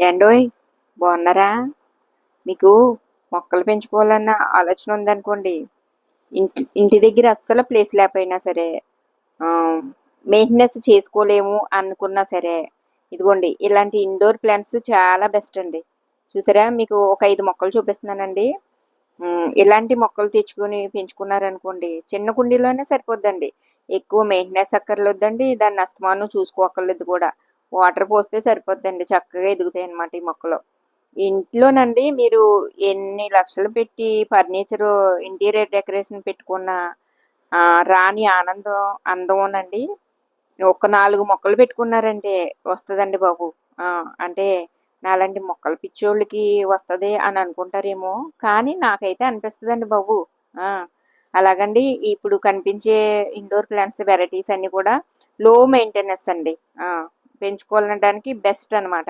ఏండోయ్ బాగున్నారా? మీకు మొక్కలు పెంచుకోవాలన్న ఆలోచన ఉందనుకోండి. ఇంటి దగ్గర అస్సలు ప్లేస్ లేకపోయినా సరే, మెయింటెనెన్స్ చేసుకోలేము అనుకున్నా సరే, ఇదిగోండి ఇలాంటి ఇండోర్ ప్లాంట్స్ చాలా బెస్ట్ అండి. చూసారా, మీకు ఒక 5 మొక్కలు చూపిస్తున్నానండి. ఇలాంటి మొక్కలు తెచ్చుకొని పెంచుకున్నారనుకోండి, చిన్న కుండీలోనే సరిపోద్దండి. ఎక్కువ మెయింటెనెన్స్ అక్కర్లేదండి, దాన్ని అస్తమానం చూసుకోక్కర్లేదు కూడా. వాటర్ పోస్తే సరిపోద్దండి, చక్కగా ఎదుగుతాయి అన్నమాట ఈ మొక్కలు. ఇంట్లోనండి మీరు ఎన్ని లక్షలు పెట్టి ఫర్నిచరు, ఇంటీరియర్ డెకరేషన్ పెట్టుకున్న రాని ఆనందం, అందమునండి ఒక 4 మొక్కలు పెట్టుకున్నారంటే వస్తదండి బాబు. ఆ! అంటే నాలాంటి మొక్కల పిచ్చోళ్ళకి వస్తది అని అనుకుంటారేమో, కానీ నాకైతే అనిపిస్తదండి బాబు. ఆ! అలాగండి ఇప్పుడు కనిపించే ఇండోర్ ప్లాంట్స్ వెరైటీస్ అన్నీ కూడా లో మెయింటెనెన్స్ అండి. ఆ! పెంచుకోవడానికి బెస్ట్ అనమాట.